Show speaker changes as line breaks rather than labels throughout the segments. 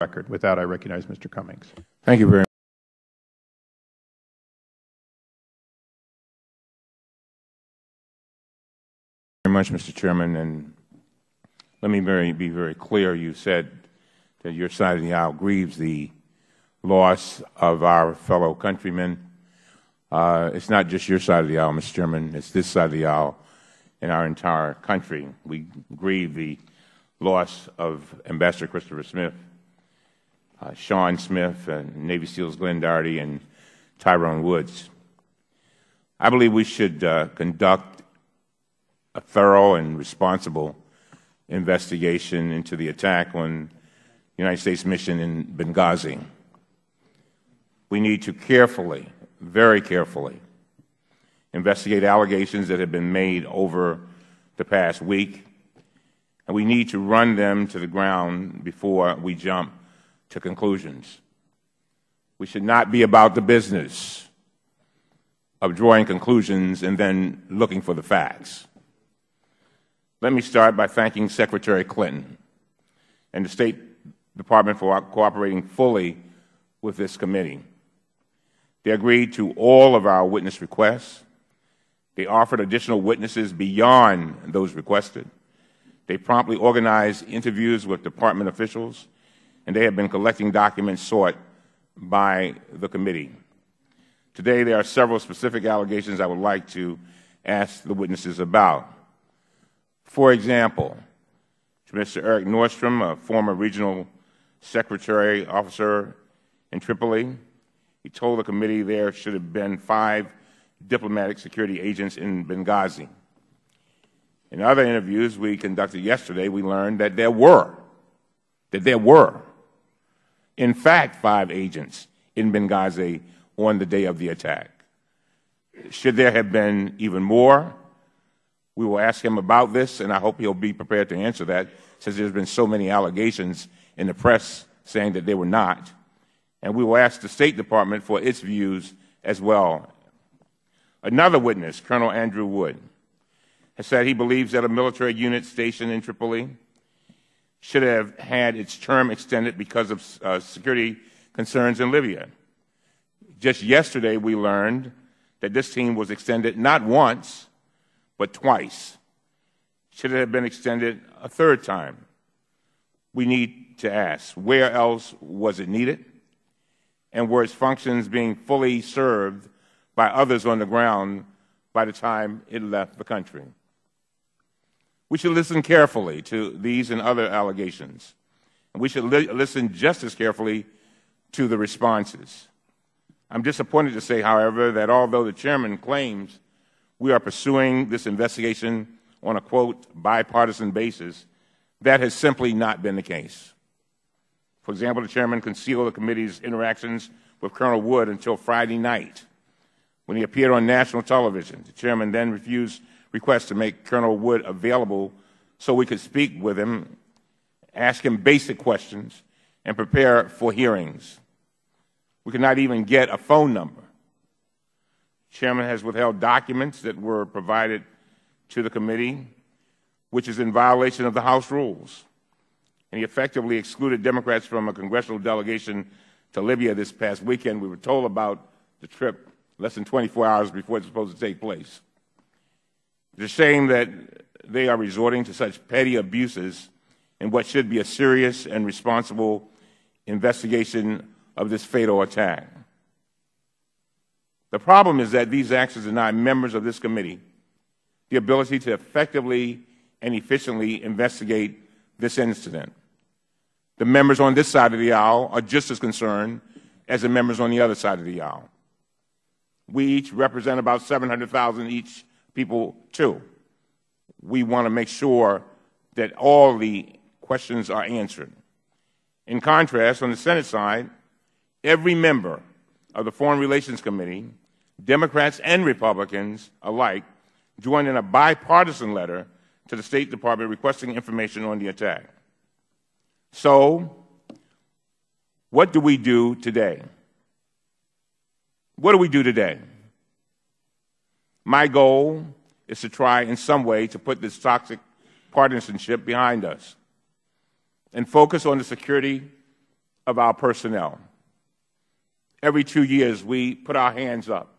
record. With that, I recognize Mr. Cummings.
Thank you very much, Mr. Chairman. And let me be very clear. You said that your side of the aisle grieves the loss of our fellow countrymen. It's not just your side of the aisle, Mr. Chairman. It's this side of the aisle in our entire country. We grieve the loss of Ambassador Christopher Smith, Sean Smith, Navy SEALs Glenn Doherty, and Tyrone Woods. I believe we should conduct a thorough and responsible investigation into the attack on the United States mission in Benghazi. We need to carefully, very carefully, investigate allegations that have been made over the past week, and we need to run them to the ground before we jump to conclusions. We should not be about the business of drawing conclusions and then looking for the facts. Let me start by thanking Secretary Clinton and the State Department for cooperating fully with this committee. They agreed to all of our witness requests. They offered additional witnesses beyond those requested. They promptly organized interviews with department officials, and they have been collecting documents sought by the committee. Today, there are several specific allegations I would like to ask the witnesses about. For example, Mr. Eric Nordstrom, a former regional secretary officer in Tripoli, he told the committee there should have been 5 diplomatic security agents in Benghazi. In other interviews we conducted yesterday, we learned that there were, in fact, 5 agents in Benghazi on the day of the attack. Should there have been even more? We will ask him about this, and I hope he'll be prepared to answer that, since there's been so many allegations in the press saying that they were not. And we will ask the State Department for its views as well. Another witness, Colonel Andrew Wood, has said he believes that a military unit stationed in Tripoli should have had its term extended because of security concerns in Libya. Just yesterday, we learned that this team was extended not once, but twice. Should it have been extended a 3rd time? We need to ask, where else was it needed? And were its functions being fully served by others on the ground by the time it left the country? We should listen carefully to these and other allegations. And we should listen just as carefully to the responses. I'm disappointed to say, however, that although the chairman claims we are pursuing this investigation on a, quote, bipartisan basis, that has simply not been the case. For example, the chairman concealed the committee's interactions with Colonel Wood until Friday night, when he appeared on national television. The chairman then refused requests to make Colonel Wood available so we could speak with him, ask him basic questions, and prepare for hearings. We could not even get a phone number. The chairman has withheld documents that were provided to the committee, which is in violation of the House rules. And he effectively excluded Democrats from a congressional delegation to Libya this past weekend. We were told about the trip less than 24 hours before it was supposed to take place. It's a shame that they are resorting to such petty abuses in what should be a serious and responsible investigation of this fatal attack. The problem is that these actions deny members of this committee the ability to effectively and efficiently investigate this incident. The members on this side of the aisle are just as concerned as the members on the other side of the aisle. We each represent about 700,000 each people, too. We want to make sure that all the questions are answered. In contrast, on the Senate side, every member of the Foreign Relations Committee, Democrats and Republicans alike, joined in a bipartisan letter to the State Department requesting information on the attack. So, what do we do today? What do we do today? My goal is to try in some way to put this toxic partisanship behind us and focus on the security of our personnel. Every 2 years, we put our hands up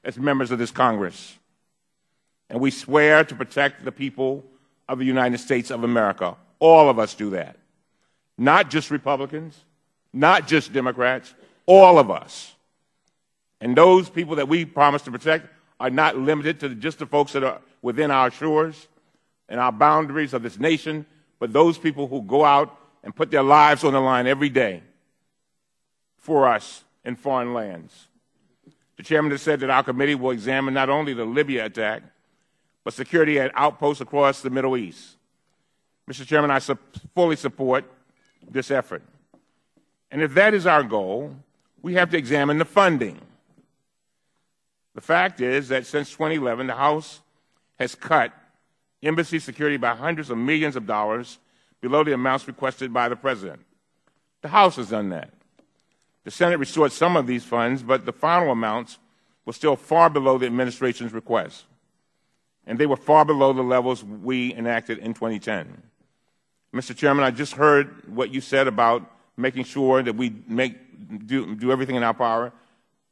as members of this Congress, and we swear to protect the people of the United States of America. All of us do that. Not just Republicans, not just Democrats, all of us. And those people that we promise to protect are not limited to just the folks that are within our shores and our boundaries of this nation, but those people who go out and put their lives on the line every day for us in foreign lands. The chairman has said that our committee will examine not only the Libya attack, but security at outposts across the Middle East. Mr. Chairman, I fully support this effort. And if that is our goal, we have to examine the funding. The fact is that since 2011, the House has cut embassy security by hundreds of millions of dollars below the amounts requested by the President. The House has done that. The Senate restored some of these funds, but the final amounts were still far below the administration's request, and they were far below the levels we enacted in 2010. Mr. Chairman, I just heard what you said about making sure that we do everything in our power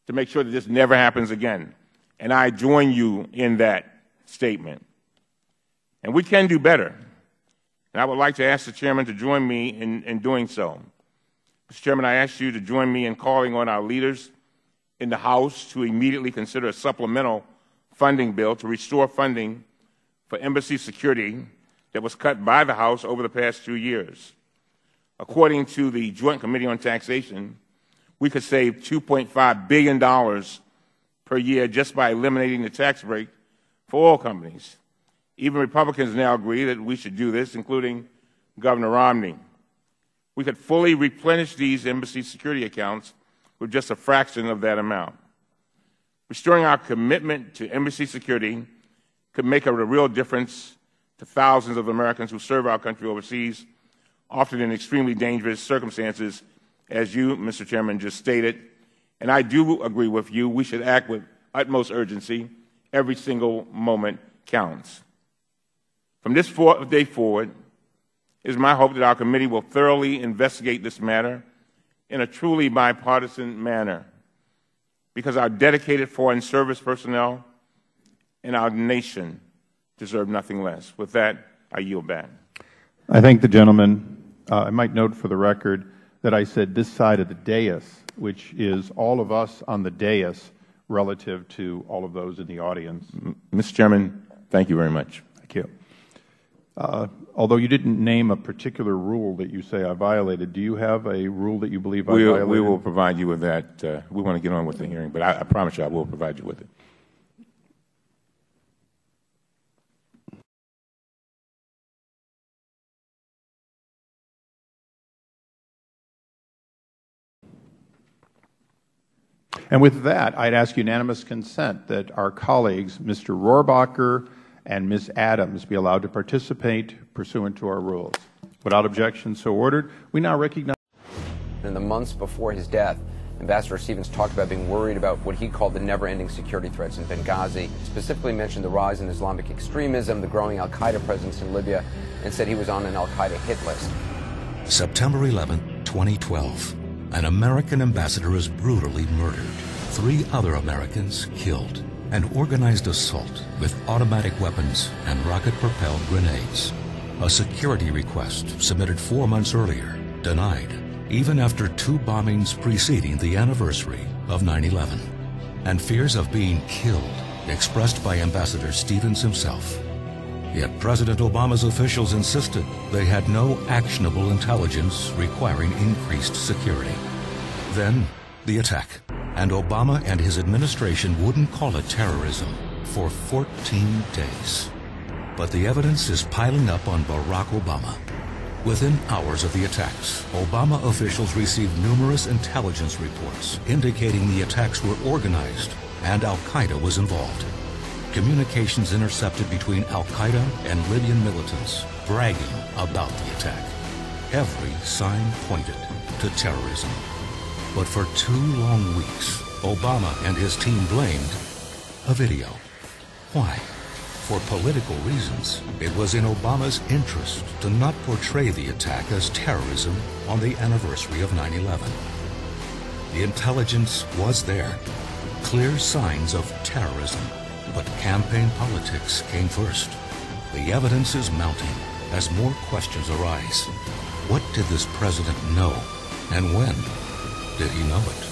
to make sure that this never happens again, and I join you in that statement. And we can do better, and I would like to ask the chairman to join me in doing so. Mr. Chairman, I ask you to join me in calling on our leaders in the House to immediately consider a supplemental funding bill to restore funding for embassy security that was cut by the House over the past 2 years. According to the Joint Committee on Taxation, we could save $2.5 billion per year just by eliminating the tax break for oil companies. Even Republicans now agree that we should do this, including Governor Romney. We could fully replenish these embassy security accounts with just a fraction of that amount. Restoring our commitment to embassy security could make a real difference to thousands of Americans who serve our country overseas, often in extremely dangerous circumstances, as you, Mr. Chairman, just stated. And I do agree with you. We should act with utmost urgency. Every single moment counts. From this day forward, it is my hope that our committee will thoroughly investigate this matter in a truly bipartisan manner, because our dedicated foreign service personnel and our nation deserve nothing less. With that, I yield back.
I thank the gentleman. I might note for the record that I said this side of the dais, which is all of us on the dais relative to all of those in the audience.
Mr. Chairman, thank you very much.
Thank you. Although you didn't name a particular rule that you say I violated, do you have a rule that you believe I violated?
We will provide you with that. We want to get on with the hearing, but I promise you I will provide you with it.
And with that, I'd ask unanimous consent that our colleagues, Mr. Rohrabacher and Ms. Adams, be allowed to participate pursuant to our rules. Without objection, so ordered. We now recognize.
In the months before his death, Ambassador Stevens talked about being worried about what he called the never-ending security threats in Benghazi, specifically mentioned the rise in Islamic extremism, the growing al-Qaeda presence in Libya, and said he was on an al-Qaeda hit list.
September 11, 2012. An American ambassador is brutally murdered. 3 other Americans killed. An organized assault with automatic weapons and rocket-propelled grenades. A security request submitted 4 months earlier, denied, even after 2 bombings preceding the anniversary of 9/11. And fears of being killed expressed by Ambassador Stevens himself. Yet President Obama's officials insisted they had no actionable intelligence requiring increased security. Then, the attack. And Obama and his administration wouldn't call it terrorism for 14 days. But the evidence is piling up on Barack Obama. Within hours of the attacks, Obama officials received numerous intelligence reports indicating the attacks were organized and al-Qaeda was involved. Communications intercepted between al-Qaeda and Libyan militants bragging about the attack. Every sign pointed to terrorism. But for 2 long weeks, Obama and his team blamed a video. Why? For political reasons. It was in Obama's interest to not portray the attack as terrorism on the anniversary of 9/11. The intelligence was there, clear signs of terrorism, but campaign politics came first. The evidence is mounting as more questions arise. What did this president know, and when did he know it?